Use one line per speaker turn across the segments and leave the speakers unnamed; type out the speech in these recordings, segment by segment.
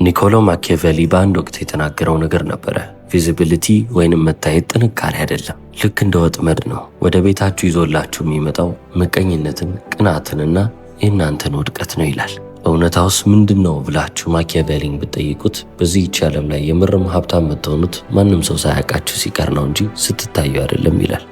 ኒኮሎ ማኪያቬሊ በአንድ ወቅት የተናገረው ነገር ነበረ። ቪዚቢሊቲ ወይንም መታየት ጥንካሬ አይደለም፣ ልክ እንደ ወጥመድ ነው። ወደ ቤታችሁ ይዞላችሁ የሚመጣው ምቀኝነትን፣ ቅናትንና የእናንተን ውድቀት ነው ይላል። እውነታውስ ምንድን ነው ብላችሁ ማኪያቬሊን ብትጠይቁት በዚህች ዓለም ላይ የምርም ሀብታም የምትሆኑት ማንም ሰው ሳያውቃችሁ ሲቀር ነው እንጂ ስትታዩ አይደለም ይላል።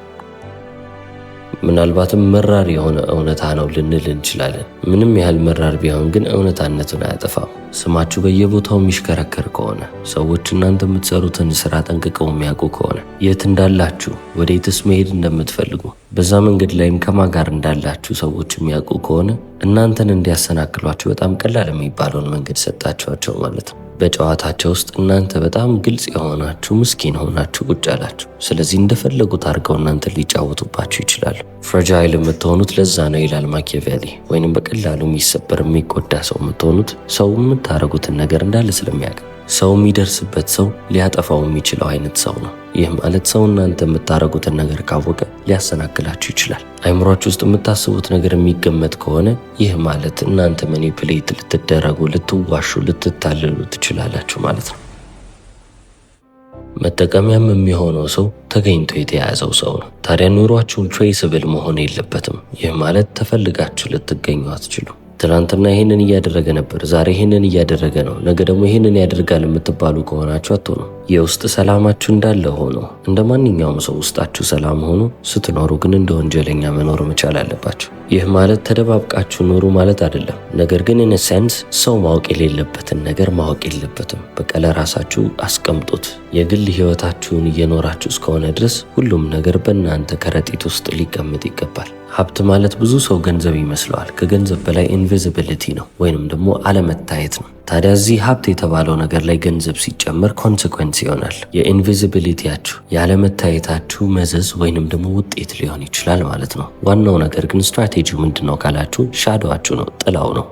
ምናልባትም መራር የሆነ እውነታ ነው ልንል እንችላለን። ምንም ያህል መራር ቢሆን ግን እውነታነቱን አያጠፋም። ስማችሁ በየቦታው የሚሽከረከር ከሆነ፣ ሰዎች እናንተ የምትሰሩትን ስራ ጠንቅቀው የሚያውቁ ከሆነ፣ የት እንዳላችሁ፣ ወዴትስ መሄድ እንደምትፈልጉ፣ በዛ መንገድ ላይም ከማን ጋር እንዳላችሁ ሰዎች የሚያውቁ ከሆነ እናንተን እንዲያሰናክሏችሁ በጣም ቀላል የሚባለውን መንገድ ሰጣችኋቸው ማለት ነው። በጨዋታቸው ውስጥ እናንተ በጣም ግልጽ የሆናችሁ ምስኪን ሆናችሁ ቁጭ አላችሁ። ስለዚህ እንደፈለጉት አድርገው እናንተ ሊጫወቱባችሁ ይችላሉ። ፍራጃይል የምትሆኑት ለዛ ነው ይላል ማኪያቬሊ። ወይንም በቀላሉ የሚሰበር የሚጎዳ ሰው የምትሆኑት ሰው የምታደርጉትን ነገር እንዳለ ስለሚያውቅ፣ ሰው የሚደርስበት ሰው ሊያጠፋው የሚችለው አይነት ሰው ነው። ይህ ማለት ሰው እናንተ የምታደርጉትን ነገር ካወቀ ሊያሰናክላችሁ ይችላል። አይምሯችሁ ውስጥ የምታስቡት ነገር የሚገመት ከሆነ ይህ ማለት እናንተ ማኒፕሌት ልትደረጉ፣ ልትዋሹ፣ ልትታለሉ ትችላላችሁ ማለት ነው። መጠቀሚያም የሚሆነው ሰው ተገኝቶ የተያዘው ሰው ነው። ታዲያ ኑሯችሁን ትሬስብል መሆን የለበትም። ይህ ማለት ተፈልጋችሁ ልትገኙ አትችሉም። ትናንትና ይህንን እያደረገ ነበር፣ ዛሬ ይህንን እያደረገ ነው፣ ነገ ደግሞ ይህንን ያደርጋል የምትባሉ ከሆናችሁ አትሆኑ። የውስጥ ሰላማችሁ እንዳለ ሆኖ እንደ ማንኛውም ሰው ውስጣችሁ ሰላም ሆኖ ስትኖሩ ግን እንደ ወንጀለኛ መኖር መቻል አለባችሁ። ይህ ማለት ተደባብቃችሁ ኑሩ ማለት አይደለም። ነገር ግን ኢን ሴንስ ሰው ማወቅ የሌለበትን ነገር ማወቅ የለበትም። በቃ ለራሳችሁ አስቀምጡት። የግል ህይወታችሁን እየኖራችሁ እስከሆነ ድረስ ሁሉም ነገር በእናንተ ከረጢት ውስጥ ሊቀመጥ ይገባል። ሀብት ማለት ብዙ ሰው ገንዘብ ይመስለዋል። ከገንዘብ በላይ ኢንቪዚቢሊቲ ነው ወይንም ደግሞ አለመታየት ነው። ታዲያ እዚህ ሀብት የተባለው ነገር ላይ ገንዘብ ሲጨመር ኮንሲኩዌንስ ይሆናል። የኢንቪዚቢሊቲያችሁ ያለመታየታችሁ መዘዝ ወይንም ደግሞ ውጤት ሊሆን ይችላል ማለት ነው። ዋናው ነገር ግን ስትራቴጂው ምንድን ነው ካላችሁ ሻዶዋችሁ ነው፣ ጥላው ነው።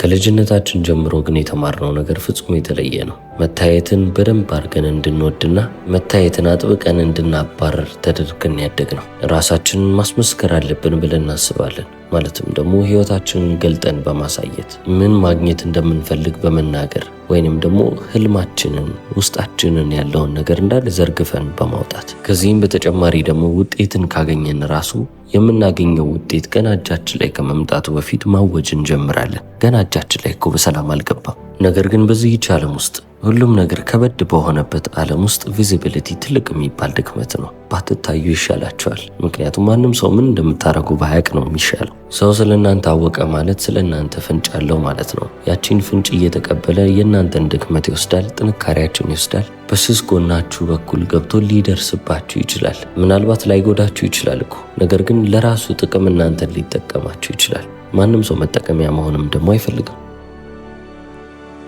ከልጅነታችን ጀምሮ ግን የተማርነው ነገር ፍጹም የተለየ ነው። መታየትን በደንብ አድርገን እንድንወድና መታየትን አጥብቀን እንድናባረር ተደርገን ያደግ ነው። ራሳችንን ማስመስከር አለብን ብለን እናስባለን። ማለትም ደግሞ ህይወታችንን ገልጠን በማሳየት ምን ማግኘት እንደምንፈልግ በመናገር ወይንም ደግሞ ህልማችንን ውስጣችንን ያለውን ነገር እንዳለ ዘርግፈን በማውጣት ከዚህም በተጨማሪ ደግሞ ውጤትን ካገኘን ራሱ የምናገኘው ውጤት ገና እጃችን ላይ ከመምጣቱ በፊት ማወጅ እንጀምራለን። ገና እጃችን ላይ እኮ በሰላም አልገባም። ነገር ግን በዚህች ዓለም ውስጥ ሁሉም ነገር ከበድ በሆነበት ዓለም ውስጥ ቪዚቢሊቲ ትልቅ የሚባል ድክመት ነው። ባትታዩ ይሻላቸዋል። ምክንያቱም ማንም ሰው ምን እንደምታደርጉ ባያቅ ነው የሚሻለው። ሰው ስለ እናንተ አወቀ ማለት ስለ እናንተ ፍንጭ አለው ማለት ነው። ያቺን ፍንጭ እየተቀበለ የእናንተን ድክመት ይወስዳል፣ ጥንካሬያችሁን ይወስዳል። በስስ ጎናችሁ በኩል ገብቶ ሊደርስባችሁ ይችላል። ምናልባት ላይጎዳችሁ ይችላል እኮ፣ ነገር ግን ለራሱ ጥቅም እናንተን ሊጠቀማችሁ ይችላል። ማንም ሰው መጠቀሚያ መሆንም ደግሞ አይፈልግም።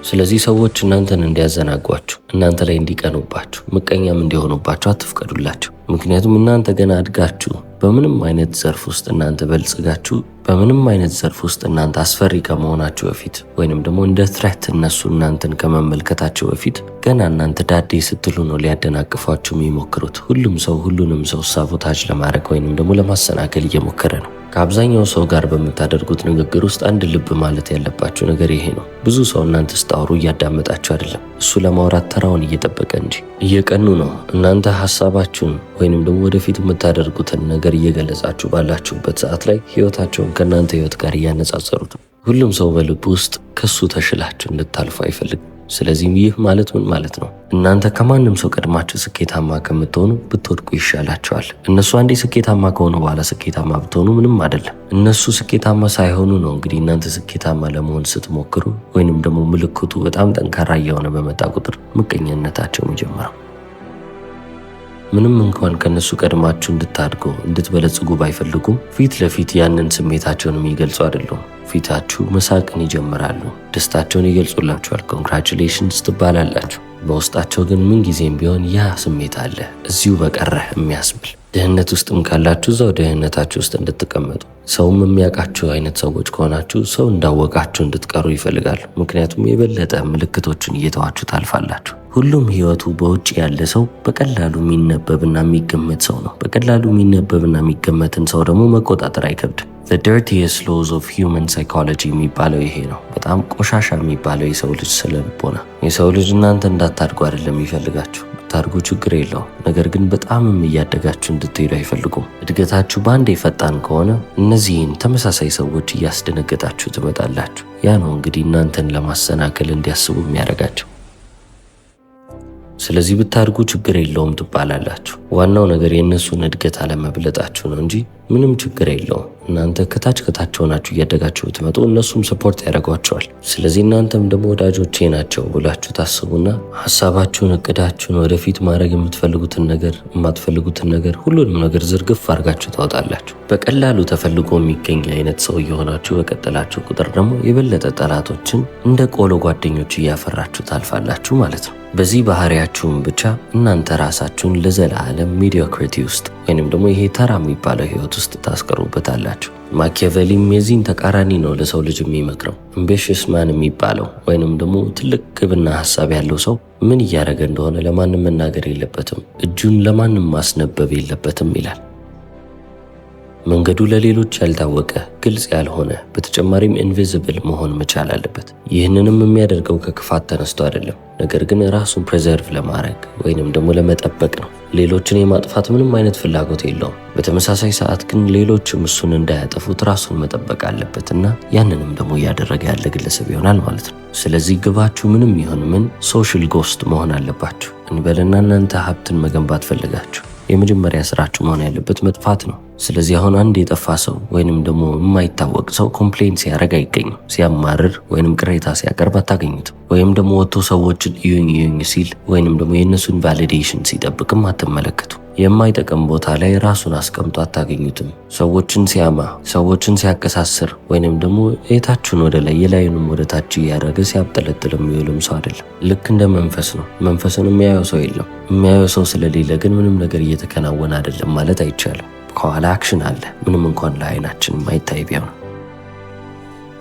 ስለዚህ ሰዎች እናንተን እንዲያዘናጓችሁ፣ እናንተ ላይ እንዲቀኑባችሁ፣ ምቀኛም እንዲሆኑባችሁ አትፍቀዱላቸው። ምክንያቱም እናንተ ገና አድጋችሁ በምንም አይነት ዘርፍ ውስጥ እናንተ በልጽጋችሁ፣ በምንም አይነት ዘርፍ ውስጥ እናንተ አስፈሪ ከመሆናችሁ በፊት ወይንም ደግሞ እንደ ትሬት እነሱ እናንተን ከመመልከታቸው በፊት ገና እናንተ ዳዴ ስትሉ ነው ሊያደናቅፏችሁ የሚሞክሩት። ሁሉም ሰው ሁሉንም ሰው ሳቦታጅ ለማድረግ ወይንም ደግሞ ለማሰናከል እየሞከረ ነው። ከአብዛኛው ሰው ጋር በምታደርጉት ንግግር ውስጥ አንድ ልብ ማለት ያለባችሁ ነገር ይሄ ነው። ብዙ ሰው እናንተ ስታወሩ እያዳመጣችሁ አይደለም፣ እሱ ለማውራት ተራውን እየጠበቀ እንጂ። እየቀኑ ነው። እናንተ ሀሳባችሁን ወይንም ደግሞ ወደፊት የምታደርጉትን ነገር እየገለጻችሁ ባላችሁበት ሰዓት ላይ ህይወታቸውን ከእናንተ ህይወት ጋር እያነጻጸሩት ነው። ሁሉም ሰው በልብ ውስጥ ከሱ ተሽላችሁ እንድታልፉ አይፈልግም። ስለዚህም ይህ ማለት ምን ማለት ነው? እናንተ ከማንም ሰው ቀድማችሁ ስኬታማ ከምትሆኑ ብትወድቁ ይሻላቸዋል። እነሱ አንዴ ስኬታማ ከሆኑ በኋላ ስኬታማ ብትሆኑ ምንም አይደለም። እነሱ ስኬታማ ሳይሆኑ ነው እንግዲህ እናንተ ስኬታማ ለመሆን ስትሞክሩ ወይንም ደግሞ ምልክቱ በጣም ጠንካራ እየሆነ በመጣ ቁጥር ምቀኝነታቸው የሚጀምረው። ምንም እንኳን ከነሱ ቀድማችሁ እንድታድጉ እንድትበለጽጉ ባይፈልጉም ፊት ለፊት ያንን ስሜታቸውን የሚገልጹ አይደሉም። ፊታችሁ መሳቅን ይጀምራሉ። ደስታቸውን ይገልጹላችኋል። ኮንግራቹሌሽንስ ትባላላችሁ። በውስጣቸው ግን ምን ጊዜም ቢሆን ያ ስሜት አለ፣ እዚሁ በቀረህ የሚያስብል። ድህነት ውስጥም ካላችሁ እዛው ድህነታችሁ ውስጥ እንድትቀመጡ፣ ሰውም የሚያውቃችሁ አይነት ሰዎች ከሆናችሁ ሰው እንዳወቃችሁ እንድትቀሩ ይፈልጋሉ። ምክንያቱም የበለጠ ምልክቶችን እየተዋችሁ ታልፋላችሁ። ሁሉም ህይወቱ በውጭ ያለ ሰው በቀላሉ የሚነበብና የሚገመት ሰው ነው። በቀላሉ የሚነበብና የሚገመትን ሰው ደግሞ መቆጣጠር አይከብድም። The dirtiest laws of human psychology የሚባለው ይሄ ነው። በጣም ቆሻሻ የሚባለው የሰው ልጅ ስለልቦና። የሰው ልጅ እናንተ እንዳታድጉ አይደለም የሚፈልጋችሁ። ብታድጉ ችግር የለውም። ነገር ግን በጣምም እያደጋችሁ እንድትሄዱ አይፈልጉም። እድገታችሁ በአንዴ ፈጣን ከሆነ እነዚህን ተመሳሳይ ሰዎች እያስደነገጣችሁ ትመጣላችሁ። ያ ነው እንግዲህ እናንተን ለማሰናከል እንዲያስቡ የሚያደርጋቸው። ስለዚህ ብታድጉ ችግር የለውም ትባላላችሁ። ዋናው ነገር የእነሱን እድገት አለመብለጣችሁ ነው እንጂ ምንም ችግር የለውም። እናንተ ከታች ሆናችሁ እያደጋችሁ ብትመጡ እነሱም ሰፖርት ያደርጓቸዋል። ስለዚህ እናንተም ደግሞ ወዳጆቼ ናቸው ብላችሁ ታስቡና ሀሳባችሁን፣ እቅዳችሁን፣ ወደፊት ማድረግ የምትፈልጉትን ነገር፣ የማትፈልጉትን ነገር፣ ሁሉንም ነገር ዝርግፍ አድርጋችሁ ታወጣላችሁ። በቀላሉ ተፈልጎ የሚገኝ አይነት ሰው እየሆናችሁ በቀጠላችሁ ቁጥር ደግሞ የበለጠ ጠላቶችን እንደ ቆሎ ጓደኞች እያፈራችሁ ታልፋላችሁ ማለት ነው። በዚህ ባህሪያችሁም ብቻ እናንተ ራሳችሁን ለዘላለም ሚዲዮክሪቲ ውስጥ ወይንም ደግሞ ይሄ ተራ የሚባለው ህይወት ውስጥ ታስቀሩበታላችሁ። ማኪያቬሊም የዚህን ተቃራኒ ነው ለሰው ልጅ የሚመክረው። አምቢሽስ ማን የሚባለው ወይንም ደግሞ ትልቅ ግብና ሀሳብ ያለው ሰው ምን እያደረገ እንደሆነ ለማንም መናገር የለበትም፣ እጁን ለማንም ማስነበብ የለበትም ይላል። መንገዱ ለሌሎች ያልታወቀ ግልጽ ያልሆነ በተጨማሪም ኢንቪዚብል መሆን መቻል አለበት። ይህንንም የሚያደርገው ከክፋት ተነስቶ አይደለም፣ ነገር ግን ራሱን ፕሬዘርቭ ለማድረግ ወይንም ደግሞ ለመጠበቅ ነው። ሌሎችን የማጥፋት ምንም አይነት ፍላጎት የለውም። በተመሳሳይ ሰዓት ግን ሌሎችም እሱን እንዳያጠፉት ራሱን መጠበቅ አለበትና ያንንም ደግሞ እያደረገ ያለ ግለሰብ ይሆናል ማለት ነው። ስለዚህ ግባችሁ ምንም ይሁን ምን ሶሻል ጎስት መሆን አለባችሁ እንበልና እናንተ ሀብትን መገንባት ፈልጋችሁ የመጀመሪያ ስራችሁ መሆን ያለበት መጥፋት ነው። ስለዚህ አሁን አንድ የጠፋ ሰው ወይንም ደግሞ የማይታወቅ ሰው ኮምፕሌን ሲያደርግ አይገኝም። ሲያማርር ወይንም ቅሬታ ሲያቀርብ አታገኙትም። ወይም ደግሞ ወጥቶ ሰዎችን እዩኝ ሲል ወይንም ደግሞ የእነሱን ቫሊዴሽን ሲጠብቅም አትመለከቱ። የማይጠቅም ቦታ ላይ ራሱን አስቀምጦ አታገኙትም። ሰዎችን ሲያማ፣ ሰዎችን ሲያቀሳስር ወይንም ደግሞ የታችሁን ወደ ላይ የላዩንም ወደ ታች እያደረገ ሲያብጠለጥል የሚውልም ሰው አይደለም። ልክ እንደ መንፈስ ነው። መንፈስን የሚያየው ሰው የለም። የሚያየው ሰው ስለሌለ ግን ምንም ነገር እየተከናወነ አይደለም ማለት አይቻልም። ከኋላ አክሽን አለ፣ ምንም እንኳን ለአይናችን ማይታይ ቢሆን።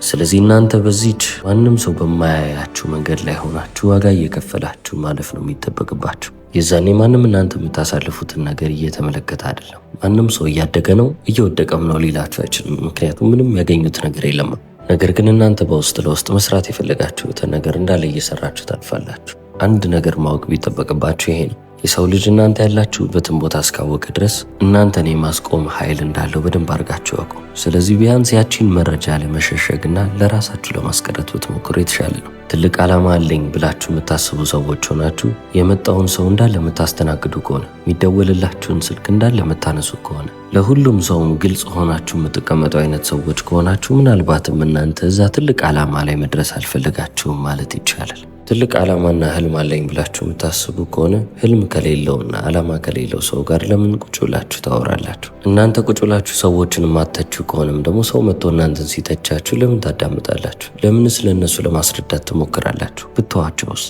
ስለዚህ እናንተ በዚች ማንም ሰው በማያያችሁ መንገድ ላይ ሆናችሁ ዋጋ እየከፈላችሁ ማለፍ ነው የሚጠበቅባችሁ። የዛኔ ማንም እናንተ የምታሳልፉትን ነገር እየተመለከተ አይደለም። ማንም ሰው እያደገ ነው እየወደቀም ነው ሊላችሁ አይችልም። ምክንያቱም ምንም ያገኙት ነገር የለም። ነገር ግን እናንተ በውስጥ ለውስጥ መስራት የፈለጋችሁትን ነገር እንዳለ እየሰራችሁ ታልፋላችሁ። አንድ ነገር ማወቅ ቢጠበቅባችሁ ይሄ ነው። የሰው ልጅ እናንተ ያላችሁበትን ቦታ እስካወቀ ድረስ እናንተን የማስቆም ኃይል እንዳለው በደንብ አድርጋችሁ አውቁ። ስለዚህ ቢያንስ ያቺን መረጃ ለመሸሸግና ለራሳችሁ ለማስቀረት ብትሞክሩ የተሻለ ነው። ትልቅ ዓላማ አለኝ ብላችሁ የምታስቡ ሰዎች ሆናችሁ የመጣውን ሰው እንዳለ የምታስተናግዱ ከሆነ፣ የሚደወልላችሁን ስልክ እንዳለ የምታነሱ ከሆነ፣ ለሁሉም ሰውም ግልጽ ሆናችሁ የምትቀመጡ አይነት ሰዎች ከሆናችሁ ምናልባትም እናንተ እዛ ትልቅ ዓላማ ላይ መድረስ አልፈልጋችሁም ማለት ይቻላል። ትልቅ ዓላማና ህልም አለኝ ብላችሁ የምታስቡ ከሆነ ህልም ከሌለውና ዓላማ ከሌለው ሰው ጋር ለምን ቁጭ ብላችሁ ታወራላችሁ? እናንተ ቁጭ ብላችሁ ሰዎችን የማተችሁ ከሆነም ደግሞ ሰው መጥቶ እናንተን ሲተቻችሁ ለምን ታዳምጣላችሁ? ለምንስ ለእነሱ ለማስረዳት ትሞክራላችሁ? ብትዋቸውስ?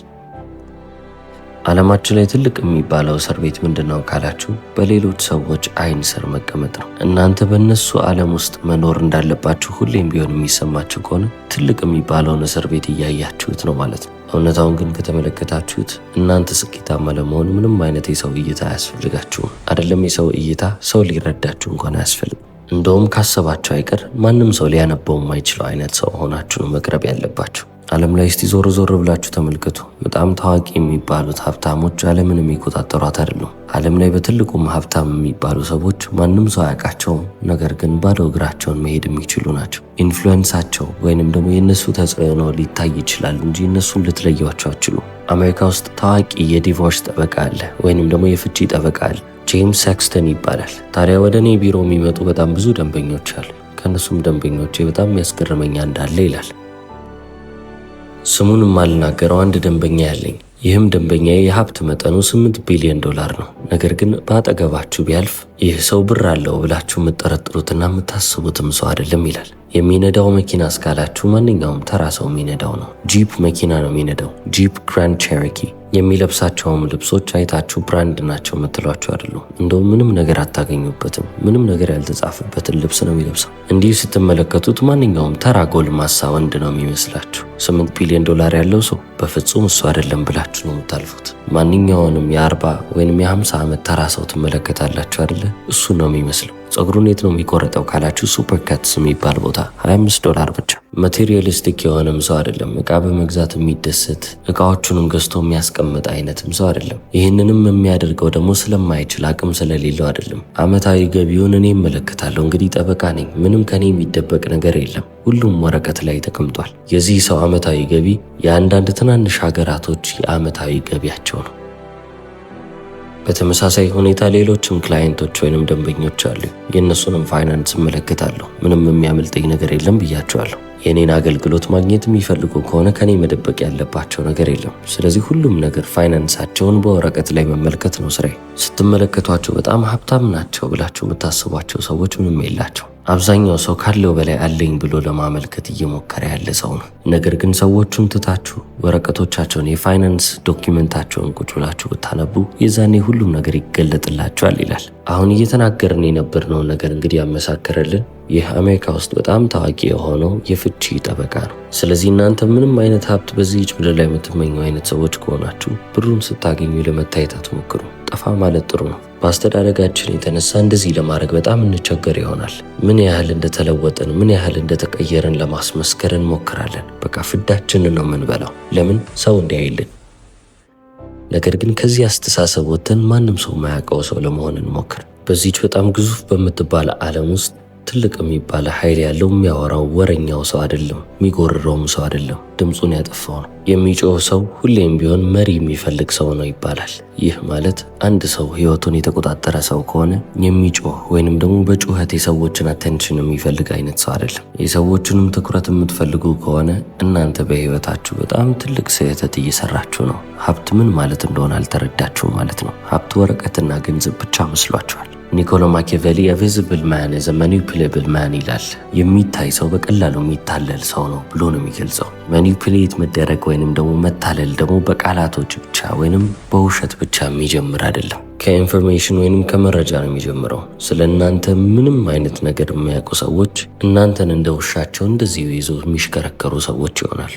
ዓለማችን ላይ ትልቅ የሚባለው እስር ቤት ምንድነው ካላችሁ፣ በሌሎች ሰዎች አይን ስር መቀመጥ ነው። እናንተ በእነሱ ዓለም ውስጥ መኖር እንዳለባችሁ ሁሌም ቢሆን የሚሰማችሁ ከሆነ ትልቅ የሚባለውን እስር ቤት እያያችሁት ነው ማለት ነው። እውነታውን ግን ከተመለከታችሁት እናንተ ስኬታማ ለመሆን ምንም አይነት የሰው እይታ አያስፈልጋችሁም። አይደለም የሰው እይታ፣ ሰው ሊረዳችሁ እንኳን አያስፈልግም። እንደውም ካሰባችሁ አይቀር ማንም ሰው ሊያነበው የማይችለው አይነት ሰው ሆናችሁ ነው መቅረብ ያለባችሁ። ዓለም ላይ እስቲ ዞር ዞር ብላችሁ ተመልከቱ። በጣም ታዋቂ የሚባሉት ሀብታሞች ዓለምን የሚቆጣጠሯት አይደሉም። ዓለም ላይ በትልቁም ሀብታም የሚባሉ ሰዎች ማንም ሰው አያውቃቸውም፣ ነገር ግን ባዶ እግራቸውን መሄድ የሚችሉ ናቸው። ኢንፍሉዌንሳቸው ወይንም ደግሞ የእነሱ ተጽዕኖ ሊታይ ይችላል እንጂ እነሱን ልትለያቸው አትችሉም። አሜሪካ ውስጥ ታዋቂ የዲቮርስ ጠበቃ አለ፣ ወይንም ደግሞ የፍቺ ጠበቃ አለ። ጄምስ ሴክስተን ይባላል። ታዲያ ወደ እኔ ቢሮ የሚመጡ በጣም ብዙ ደንበኞች አሉ። ከእነሱም ደንበኞቼ በጣም የሚያስገርመኛ እንዳለ ይላል። ስሙን የማልናገረው አንድ ደንበኛ ያለኝ። ይህም ደንበኛ የሀብት መጠኑ $8 ቢሊዮን ነው። ነገር ግን በአጠገባችሁ ቢያልፍ ይህ ሰው ብር አለው ብላችሁ የምትጠረጥሩትና የምታስቡትም ሰው አይደለም ይላል። የሚነዳው መኪና እስካላችሁ ማንኛውም ተራ ሰው የሚነዳው ነው። ጂፕ መኪና ነው የሚነዳው። ጂፕ ግራንድ ቼሮኪ የሚለብሳቸውም ልብሶች አይታችሁ ብራንድ ናቸው የምትሏቸው አይደሉም። እንደውም ምንም ነገር አታገኙበትም። ምንም ነገር ያልተጻፈበትን ልብስ ነው የሚለብሰው። እንዲህ ስትመለከቱት ማንኛውም ተራ ጎልማሳ ወንድ ነው የሚመስላችሁ። $8 ቢሊዮን ያለው ሰው በፍጹም እሱ አይደለም ብላችሁ ነው የምታልፉት። ማንኛውንም የ40 ወይም የ50 ዓመት ተራ ሰው ትመለከታላችሁ አይደለ? እሱ ነው የሚመስለው። ጸጉሩን የት ነው የሚቆረጠው ካላችሁ ሱፐር ካትስ የሚባል ቦታ $25 ብቻ። ማቴሪያሊስቲክ የሆነም ሰው አይደለም። እቃ በመግዛት የሚደሰት እቃዎቹንም ገዝቶ የሚያስቀምጥ አይነትም ሰው አይደለም። ይህንንም የሚያደርገው ደግሞ ስለማይችል አቅም ስለሌለው አይደለም። ዓመታዊ ገቢውን እኔ እመለከታለሁ። እንግዲህ ጠበቃ ነኝ። ምንም ከኔ የሚደበቅ ነገር የለም። ሁሉም ወረቀት ላይ ተቀምጧል። የዚህ ሰው ዓመታዊ ገቢ የአንዳንድ ትናንሽ ሀገራቶች የዓመታዊ ገቢያቸው ነው። በተመሳሳይ ሁኔታ ሌሎችም ክላይንቶች ወይንም ደንበኞች አሉ። የእነሱንም ፋይናንስ እመለከታለሁ። ምንም የሚያመልጠኝ ነገር የለም ብያቸዋለሁ። የኔን አገልግሎት ማግኘት የሚፈልጉ ከሆነ ከኔ መደበቅ ያለባቸው ነገር የለም። ስለዚህ ሁሉም ነገር ፋይናንሳቸውን በወረቀት ላይ መመልከት ነው ስራዬ። ስትመለከቷቸው በጣም ሀብታም ናቸው ብላችሁ የምታስቧቸው ሰዎች ምንም የላቸው። አብዛኛው ሰው ካለው በላይ አለኝ ብሎ ለማመልከት እየሞከረ ያለ ሰው ነው። ነገር ግን ሰዎቹን ትታችሁ ወረቀቶቻቸውን የፋይናንስ ዶኪመንታቸውን ቁጭ ብላችሁ ብታነቡ የዛኔ ሁሉም ነገር ይገለጥላቸዋል ይላል። አሁን እየተናገርን የነበርነው ነገር እንግዲህ ያመሳከረልን ይህ አሜሪካ ውስጥ በጣም ታዋቂ የሆነው የፍቺ ጠበቃ ነው። ስለዚህ እናንተ ምንም አይነት ሀብት በዚህች ምድር ላይ የምትመኙ አይነት ሰዎች ከሆናችሁ ብሩን ስታገኙ ለመታየት አትሞክሩ። ጠፋ ማለት ጥሩ ነው። በአስተዳደጋችን የተነሳ እንደዚህ ለማድረግ በጣም እንቸገር ይሆናል። ምን ያህል እንደተለወጥን ምን ያህል እንደተቀየርን ለማስመስከር እንሞክራለን። በቃ ፍዳችንን ነው የምንበላው። ለምን? ሰው እንዲያይልን። ነገር ግን ከዚህ አስተሳሰብ ወጥተን ማንም ሰው የማያውቀው ሰው ለመሆን እንሞክር። በዚህች በጣም ግዙፍ በምትባል ዓለም ውስጥ ትልቅ የሚባል ኃይል ያለው የሚያወራው ወረኛው ሰው አይደለም፣ የሚጎርረውም ሰው አይደለም፣ ድምፁን ያጠፋው ነው። የሚጮህ ሰው ሁሌም ቢሆን መሪ የሚፈልግ ሰው ነው ይባላል። ይህ ማለት አንድ ሰው ህይወቱን የተቆጣጠረ ሰው ከሆነ የሚጮህ ወይንም ደግሞ በጩኸት የሰዎችን አቴንሽን የሚፈልግ አይነት ሰው አይደለም። የሰዎችንም ትኩረት የምትፈልጉ ከሆነ እናንተ በህይወታችሁ በጣም ትልቅ ስህተት እየሰራችሁ ነው። ሀብት ምን ማለት እንደሆነ አልተረዳችሁም ማለት ነው። ሀብት ወረቀትና ገንዘብ ብቻ መስሏችኋል። ኒኮሎ ማኪያቬሊ a visible man is a manipulable man ይላል። የሚታይ ሰው በቀላሉ የሚታለል ሰው ነው ብሎ ነው የሚገልጸው። ማኒፑሌት መደረግ ወይንም ደግሞ መታለል ደግሞ በቃላቶች ብቻ ወይንም በውሸት ብቻ የሚጀምር አይደለም። ከኢንፎርሜሽን ወይንም ከመረጃ ነው የሚጀምረው። ስለ እናንተ ምንም አይነት ነገር የሚያውቁ ሰዎች እናንተን እንደ ውሻቸው እንደዚሁ ይዞ የሚሽከረከሩ ሰዎች ይሆናሉ።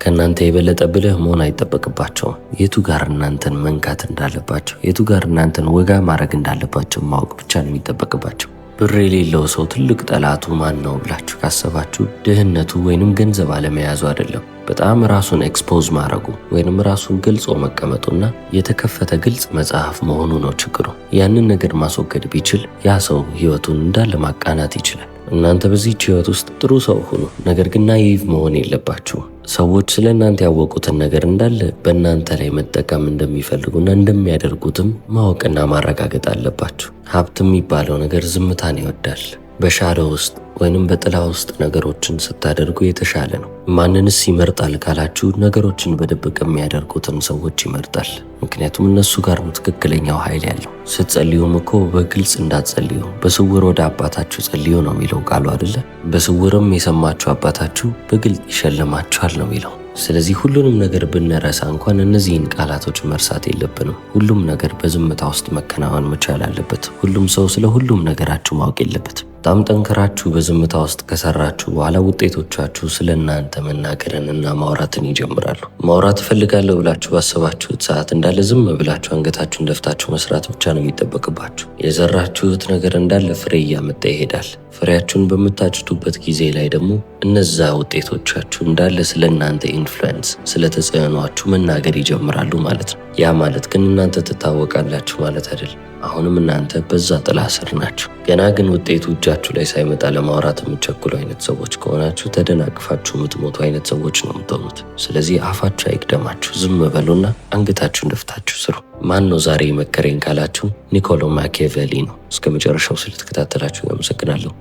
ከእናንተ የበለጠ ብልህ መሆን አይጠበቅባቸውም። የቱ ጋር እናንተን መንካት እንዳለባቸው፣ የቱ ጋር እናንተን ወጋ ማድረግ እንዳለባቸው ማወቅ ብቻ ነው የሚጠበቅባቸው። ብር የሌለው ሰው ትልቅ ጠላቱ ማን ነው ብላችሁ ካሰባችሁ ድህነቱ ወይንም ገንዘብ አለመያዙ አይደለም። በጣም ራሱን ኤክስፖዝ ማድረጉ ወይንም ራሱን ገልጾ መቀመጡና የተከፈተ ግልጽ መጽሐፍ መሆኑ ነው ችግሩ። ያንን ነገር ማስወገድ ቢችል ያ ሰው ህይወቱን እንዳለ ማቃናት ይችላል። እናንተ በዚህች ህይወት ውስጥ ጥሩ ሰው ሁኑ፣ ነገር ግን ናይቭ መሆን የለባችሁ። ሰዎች ስለ እናንተ ያወቁትን ነገር እንዳለ በእናንተ ላይ መጠቀም እንደሚፈልጉና እንደሚያደርጉትም ማወቅና ማረጋገጥ አለባችሁ። ሀብት የሚባለው ነገር ዝምታን ይወዳል። በሻዶ ውስጥ ወይንም በጥላ ውስጥ ነገሮችን ስታደርጉ የተሻለ ነው። ማንንስ ይመርጣል ካላችሁ ነገሮችን በድብቅ የሚያደርጉትን ሰዎች ይመርጣል። ምክንያቱም እነሱ ጋር ነው ትክክለኛው ኃይል ያለው። ስትጸልዩም እኮ በግልጽ እንዳትጸልዩ፣ በስውር ወደ አባታችሁ ጸልዩ ነው የሚለው ቃሉ አይደለ? በስውርም የሰማችሁ አባታችሁ በግልጽ ይሸልማችኋል ነው የሚለው። ስለዚህ ሁሉንም ነገር ብንረሳ እንኳን እነዚህን ቃላቶች መርሳት የለብንም። ሁሉም ነገር በዝምታ ውስጥ መከናወን መቻል አለበት። ሁሉም ሰው ስለ ሁሉም ነገራችሁ ማወቅ የለበትም። በጣም ጠንክራችሁ በዝምታ ውስጥ ከሰራችሁ በኋላ ውጤቶቻችሁ ስለ እናንተ መናገርንና ማውራትን ይጀምራሉ። ማውራት እፈልጋለሁ ብላችሁ ባሰባችሁት ሰዓት እንዳለ ዝም ብላችሁ አንገታችሁን ደፍታችሁ መስራት ብቻ ነው የሚጠበቅባችሁ። የዘራችሁት ነገር እንዳለ ፍሬ እያመጣ ይሄዳል። ፍሬያችሁን በምታጭዱበት ጊዜ ላይ ደግሞ እነዛ ውጤቶቻችሁ እንዳለ ስለ እናንተ ኢንፍሉዌንስ፣ ስለ ተጽዕኗችሁ መናገር ይጀምራሉ ማለት ነው። ያ ማለት ግን እናንተ ትታወቃላችሁ ማለት አይደለም። አሁንም እናንተ በዛ ጥላ ስር ናችሁ። ገና ግን ውጤቱ እጃችሁ ላይ ሳይመጣ ለማውራት የምትቸኩሉ አይነት ሰዎች ከሆናችሁ ተደናቅፋችሁ የምትሞቱ አይነት ሰዎች ነው የምትሆኑት። ስለዚህ አፋችሁ አይቅደማችሁ፣ ዝም በሉና አንገታችሁን ደፍታችሁ ስሩ። ማን ነው ዛሬ መከረኝ ካላችሁ ኒኮሎ ማኪያቬሊ ነው። እስከ መጨረሻው ስለተከታተላችሁ አመሰግናለሁ።